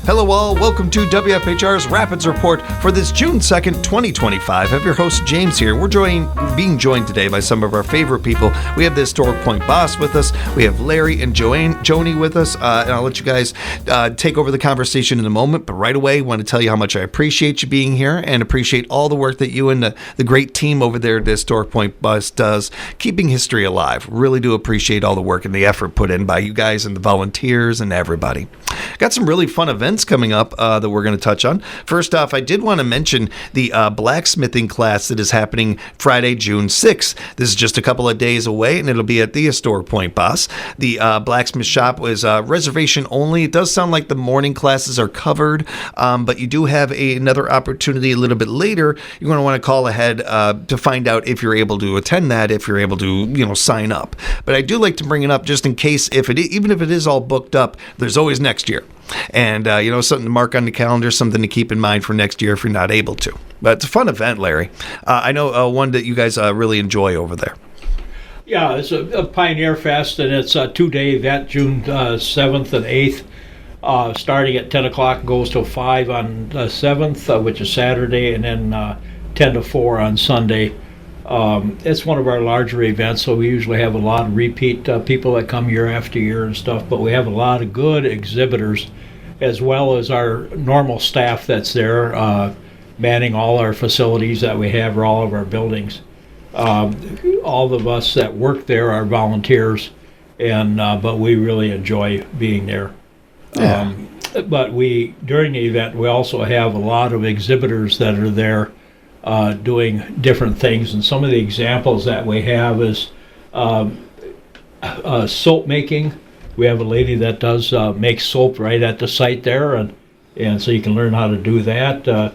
Hello all, welcome to WFHR's Rapids Report for this June 2nd, 2025. I have your host James here. We're being joined today by some of our favorite people. We have the Historic Point Basse with us. We have Larry and Joanie with us. And I'll let you guys take over the conversation in a moment. But right away, I want to tell you how much I appreciate you being here and appreciate all the work that you and the great team over there at the Historic Point Basse does, keeping history alive. Really do appreciate all the work and the effort put in by you guys and the volunteers and everybody. Got some really fun events coming up that we're going to touch on. First off, I did want to mention the blacksmithing class that is happening Friday, June 6th. This is just a couple of days away, and it'll be at the Historic Point Basse. The blacksmith shop was reservation only. It does sound like the morning classes are covered, but you do have another opportunity a little bit later. You're going to want to call ahead to find out if you're able to attend that, if you're able to, sign up. But I do like to bring it up just in case, even if it is all booked up, there's always next year. And, something to mark on the calendar, something to keep in mind for next year if you're not able to. But it's a fun event, Larry. I know one that you guys really enjoy over there. Yeah, it's a Pioneer Fest, and it's a 2-day event, June 7th and 8th, starting at 10 o'clock, goes till 5 on the 7th, which is Saturday, and then 10 to 4 on Sunday. It's one of our larger events, so we usually have a lot of repeat people that come year after year and stuff, but we have a lot of good exhibitors, as well as our normal staff that's there, manning all our facilities that we have, or all of our buildings. All of us that work there are volunteers, and but we really enjoy being there. Yeah. But during the event, we also have a lot of exhibitors that are there doing different things, and some of the examples that we have is soap making. We have a lady that does make soap right at the site there, and so you can learn how to do that.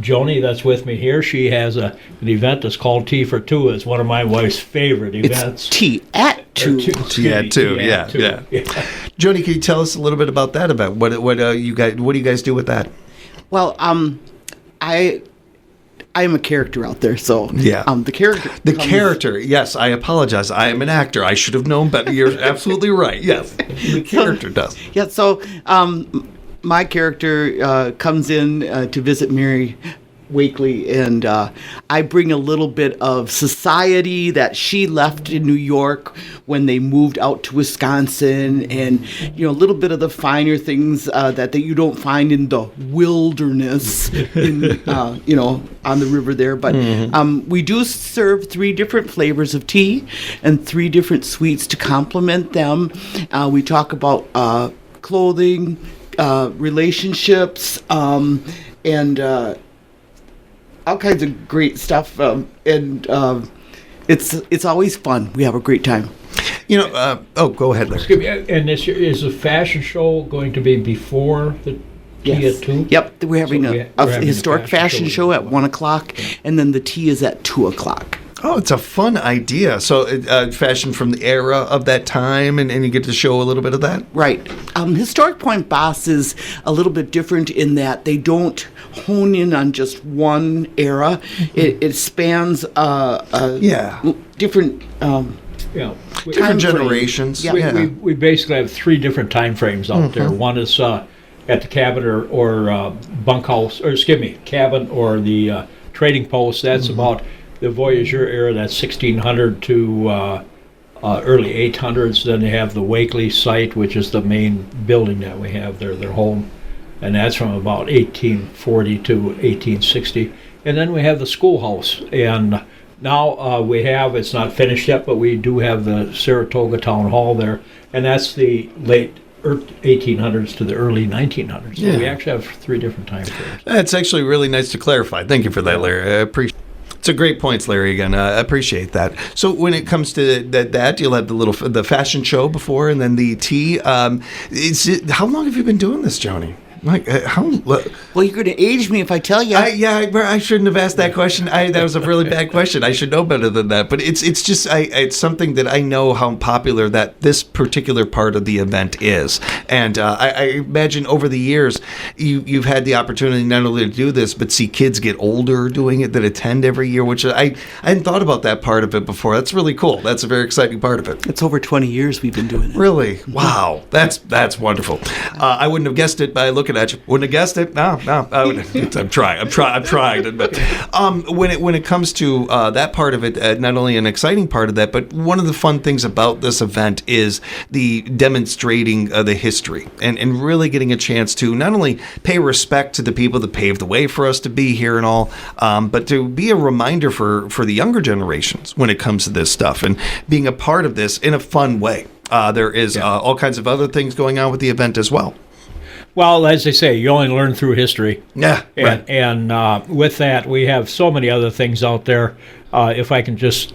Joanie, that's with me here, she has an event that's called Tea for Two. It's one of my wife's favorite events. It's Tea at Two. Tea at Two, yeah. Joanie, can you tell us a little bit about that event? What do you guys do with that? Well, I am a character out there, so yeah. The character. Yes, I apologize. I am an actor. I should have known better. You're absolutely right. Yes, the character does. Yeah. So my character comes in to visit Mary Wakely, and I bring a little bit of society that she left in New York when they moved out to Wisconsin, and a little bit of the finer things that you don't find in the wilderness, on the river there. But we do serve 3 different flavors of tea and 3 different sweets to complement them. We talk about clothing, relationships, and all kinds of great stuff, and it's always fun. We have a great time. Go ahead, Larry. Excuse me, and is the fashion show going to be before the tea at 2? Yep, we're having a historic fashion show at 1 o'clock, and then the tea is at 2 o'clock. Oh, it's a fun idea. So fashion from the era of that time, and you get to show a little bit of that? Right. Historic Point Basse is a little bit different in that they don't hone in on just one era. It spans different different generations. Yeah. We basically have 3 different time frames out there. One is at the cabin or bunkhouse, cabin or the trading post. That's about the Voyageur era. That's 1600 to early 800s. Then they have the Wakely site, which is the main building that we have there, their home, and that's from about 1840 to 1860. And then we have the schoolhouse, and now we have, it's not finished yet, but we do have the Saratoga Town Hall there, and that's the late 1800s to the early 1900s. So we actually have 3 different time frames. That's actually really nice to clarify. Thank you for that, Larry. I appreciate it. It's a great points, Larry. Again, I appreciate that. So when it comes to that, you'll have the fashion show before, and then the tea. How long have you been doing this, Joanie? Like how? Well, you're going to age me if I tell you. I shouldn't have asked that question. That was a really bad question. I should know better than that. But it's just it's something that I know how popular that this particular part of the event is, and I imagine over the years you've had the opportunity not only to do this but see kids get older doing it that attend every year, which I hadn't thought about that part of it before. That's really cool. That's a very exciting part of it. It's over 20 years we've been doing it. Really? Wow. That's wonderful. I wouldn't have guessed it by looking looking at you. Wouldn't have guessed it. No. I'm trying. But when it comes to that part of it, not only an exciting part of that, but one of the fun things about this event is the demonstrating the history and really getting a chance to not only pay respect to the people that paved the way for us to be here and all, but to be a reminder for the younger generations when it comes to this stuff and being a part of this in a fun way. There is all kinds of other things going on with the event as well. Well, as they say, you only learn through history. Yeah, right. And with that, we have so many other things out there. If I can just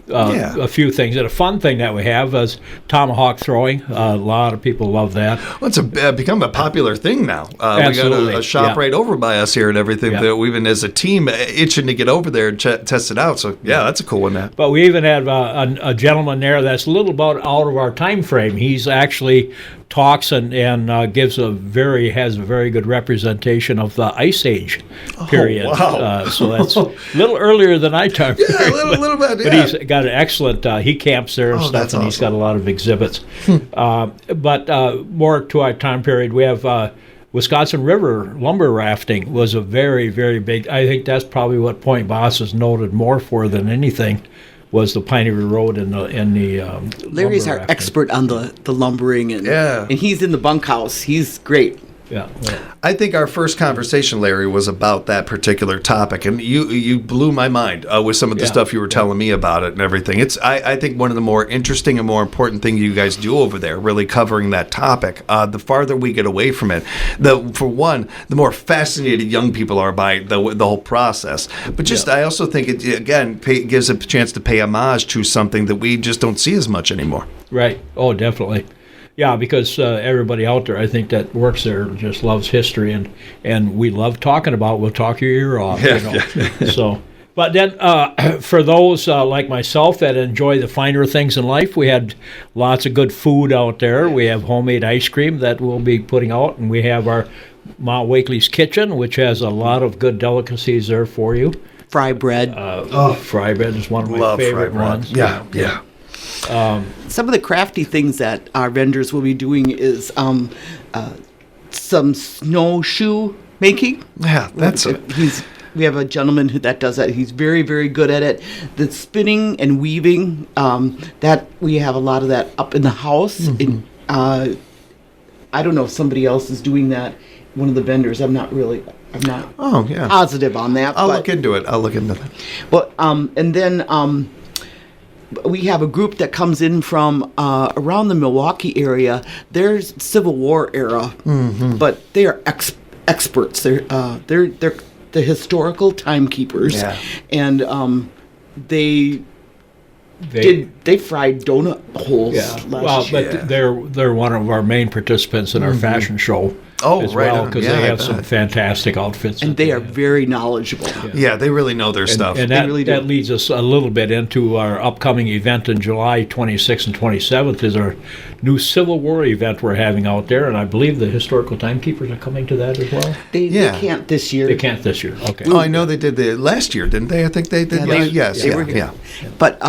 a few things. And a fun thing that we have is tomahawk throwing. A lot of people love that. Well, it's become a popular thing now. Absolutely. We got a shop right over by us here and everything. That we've been, as a team, itching to get over there and test it out. So, that's a cool one, Matt. But we even have a gentleman there that's a little about out of our time frame. He's actually talks and has a very good representation of the Ice Age period. Wow. So that's a little earlier than I time period. Yeah, a little bit. But he's got an excellent. He camps there and stuff, that's and awesome. He's got a lot of exhibits. But more to our time period, we have Wisconsin River lumber rafting was a very, very big. I think that's probably what Point Basse is noted more for than anything. Was the Pioneer Road and the Larry's our expert on the lumbering, and he's in the bunkhouse. He's great. Yeah. I think our first conversation, Larry, was about that particular topic, and you blew my mind with some of the stuff you were telling me about it and everything. It's I think one of the more interesting and more important things you guys do over there, really covering that topic. The farther we get away from it, for one, the more fascinated young people are by the whole process. But I also think it again gives a chance to pay homage to something that we just don't see as much anymore. Right. Oh, definitely. Yeah, because everybody out there, I think that works there, just loves history, and we love talking about it. We'll talk your ear off. So, but then for those like myself that enjoy the finer things in life, we had lots of good food out there. We have homemade ice cream that we'll be putting out, and we have our Ma Wakely's Kitchen, which has a lot of good delicacies there for you. Fry bread. Fry bread is one of my favorite ones. Yeah. Some of the crafty things that our vendors will be doing is some snowshoe making. Yeah, We have a gentleman that does that. He's very, very good at it. The spinning and weaving, that we have a lot of that up in the house. Mm-hmm. I don't know if somebody else is doing that. One of the vendors. I'm not positive on that. I'll look into it. that. Well, and then we have a group that comes in from around the Milwaukee area. They're Civil War era, but they are experts. They're the historical timekeepers, and they fried donut holes last year. But they're one of our main participants in our fashion show. Right on. Because they have some fantastic outfits. And they are very knowledgeable. Yeah, they really know their stuff. And that leads us a little bit into our upcoming event in July 26th and 27th is our new Civil War event we're having out there. And I believe the historical timekeepers are coming to that as well. They can't this year. They can't this year. Okay. I know they did the last year, didn't they? I think they did. Yes. They were here. But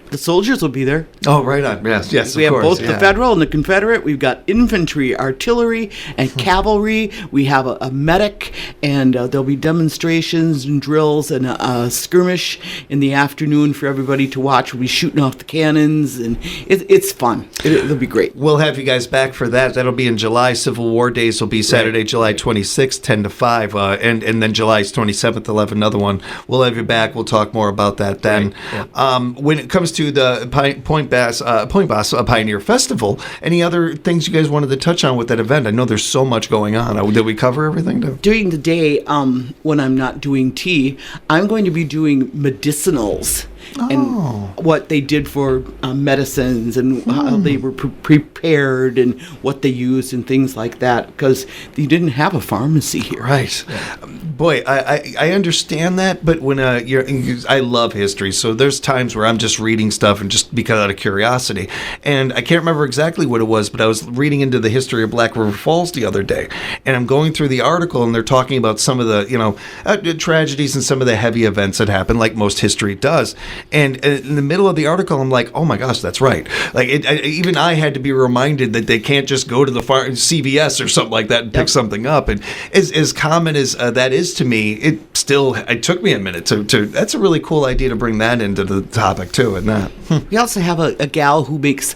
the soldiers will be there. Oh, right on. Yes, we have both the Federal and the Confederate. We've got infantry, artillery, and cavalry. We have a medic, and there'll be demonstrations and drills and a skirmish in the afternoon for everybody to watch. We'll be shooting off the cannons, and it's fun. It'll be great. We'll have you guys back for that. That'll be in July. Civil War Days will be Saturday, July 26th, 10 to 5, and then July 27th, they'll have another one. We'll have you back. We'll talk more about that then. Right. Yeah. When it comes to the Point Basse Pioneer Festival, any other things you guys wanted to touch on with that event? I know there's so much going on. Did we cover everything? During the day, when I'm not doing tea, I'm going to be doing medicinals. And what they did for medicines and how they were prepared and what they used and things like that, because you didn't have a pharmacy here. Right. Boy, I understand that, but when I love history, so there's times where I'm just reading stuff and just because out of curiosity, and I can't remember exactly what it was, but I was reading into the history of Black River Falls the other day, and I'm going through the article, and they're talking about some of the tragedies and some of the heavy events that happened, like most history does. And in the middle of the article, I'm like, oh my gosh, that's right. Like even I had to be reminded that they can't just go to the CVS or something like that and pick something up. And as common as that is to me, it took me a minute to. That's a really cool idea to bring that into the topic too, isn't that? We also have a gal who makes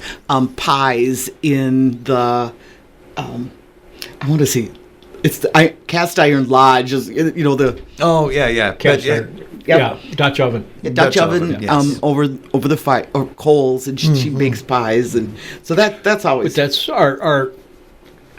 pies in the. I want to see. It's the Cast Iron Lodge. The. Oh yeah. Cast iron. Yeah, Dutch oven. Dutch oven, yes. over the fire or coals, and she makes pies, and so that's always. But that's our.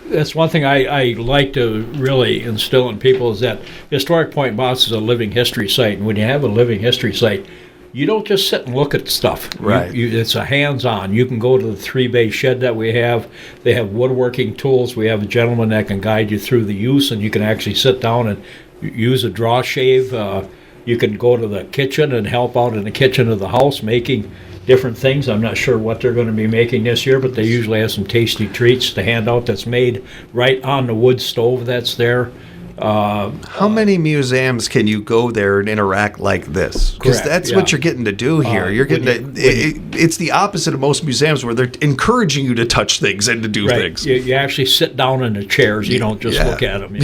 That's one thing I like to really instill in people is that Historic Point Basse is a living history site, and when you have a living history site, you don't just sit and look at stuff. Right. It's a hands-on. You can go to the 3-bay shed that we have. They have woodworking tools. We have a gentleman that can guide you through the use, and you can actually sit down and use a draw shave. You can go to the kitchen and help out in the kitchen of the house making different things. I'm not sure what they're going to be making this year, but they usually have some tasty treats to hand out that's made right on the wood stove that's there. How many museums can you go there and interact like this? Because that's what you're getting to do here. You're getting it's the opposite of most museums where they're encouraging you to touch things and to do things. You actually sit down in the chairs. You don't just look at them.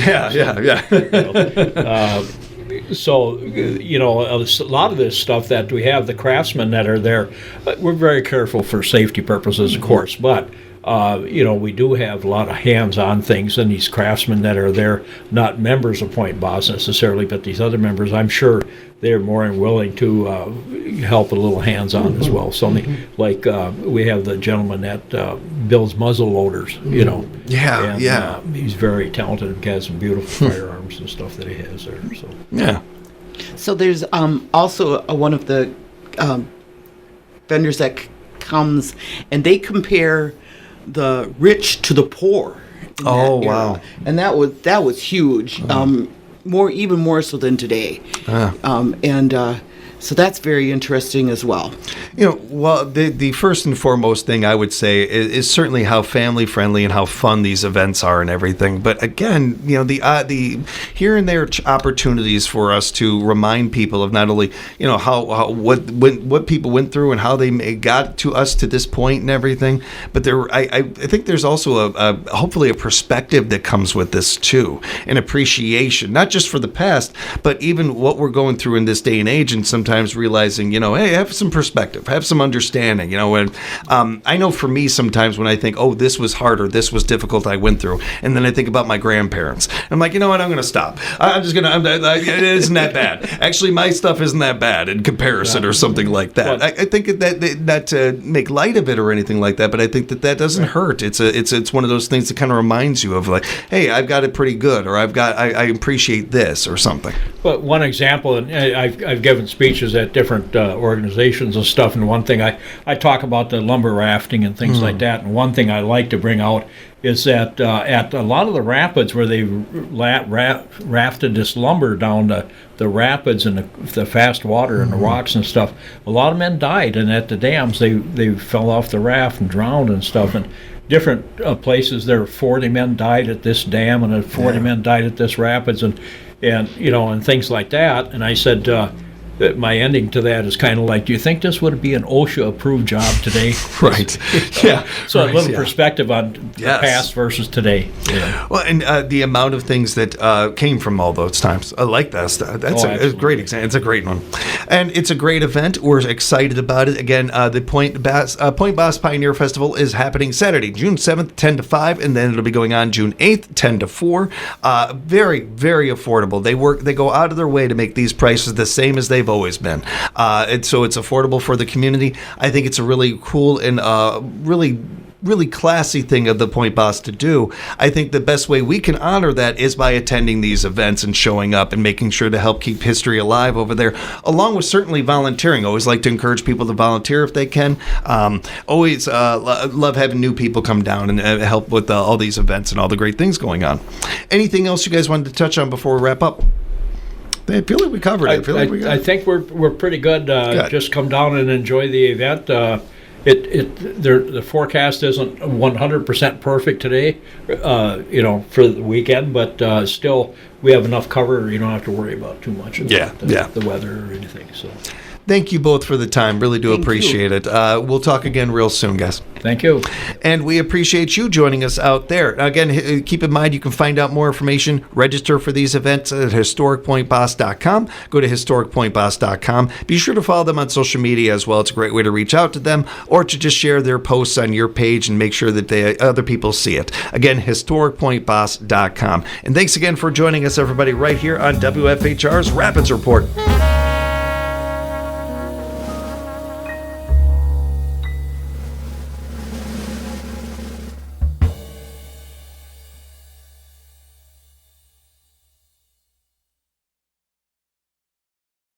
So, a lot of this stuff that we have, the craftsmen that are there, we're very careful for safety purposes, of course, but we do have a lot of hands-on things, and these craftsmen that are there, not members of Point Basse necessarily, but these other members, I'm sure they're more than willing to help a little hands-on as well. Something like we have the gentleman that builds muzzle loaders, he's very talented and has some beautiful firearms and stuff that he has there. So So there's also one of the vendors that comes, and they compare the rich to the poor. Oh wow! And that was huge. Even more so than today. So that's very interesting as well. The first and foremost thing I would say is certainly how family friendly and how fun these events are and everything. But again, the here and there opportunities for us to remind people of not only what people went through and how they got to us to this point and everything, but I think there's also a hopefully a perspective that comes with this too, an appreciation not just for the past, but even what we're going through in this day and age, and sometimes realizing, hey, have some perspective, have some understanding, and I know for me sometimes when I think, oh, this was hard or this was difficult I went through, and then I think about my grandparents, I'm like, you know what, I'm going to stop. It isn't that bad. Actually, my stuff isn't that bad in comparison or something like that. I think that not to make light of it or anything like that, but I think that doesn't hurt. It's one of those things that kind of reminds you of like, hey, I've got it pretty good, or I appreciate this or something. But one example, and I've given speeches at different organizations and stuff, and one thing I talk about the lumber rafting and things like that, and one thing I like to bring out is that at a lot of the rapids where they rafted this lumber down the rapids and the fast water and the rocks and stuff, a lot of men died, and at the dams they fell off the raft and drowned and stuff, and different places there 40 men died at this dam, and 40 men died at this rapids, and things like that. And I said, that my ending to that is kind of like, do you think this would be an OSHA-approved job today? Right. So a little perspective on the past versus today. Yeah. Well, and the amount of things that came from all those times. I like that stuff. That's a great example. It's a great one. And it's a great event. We're excited about it. Again, the Point Basse Pioneer Festival is happening Saturday, June 7th, 10 to 5, and then it'll be going on June 8th, 10 to 4. Very, very affordable. They go out of their way to make these prices the same as they've always been. So it's affordable for the community. I think it's a really cool and really classy thing of the Point Basse to do. I think the best way we can honor that is by attending these events and showing up and making sure to help keep history alive over there, along with certainly volunteering. Always like to encourage people to volunteer if they can. Always love having new people come down and help with all these events and all the great things going on. Anything else you guys wanted to touch on before we wrap up? I feel like we covered it. I think we're pretty good. Just come down and enjoy the event. The forecast isn't 100% perfect today, for the weekend, but still we have enough cover. You don't have to worry about too much about the weather or anything. So Thank you both for the time. Really do Thank appreciate it. We'll talk again real soon, guys. Thank you. And we appreciate you joining us out there. Again, keep in mind you can find out more information, register for these events at historicpointbasse.com. Go to historicpointbasse.com. Be sure to follow them on social media as well. It's a great way to reach out to them or to just share their posts on your page and make sure that other people see it. Again, historicpointbasse.com. And thanks again for joining us, everybody, right here on WFHR's Rapids Report.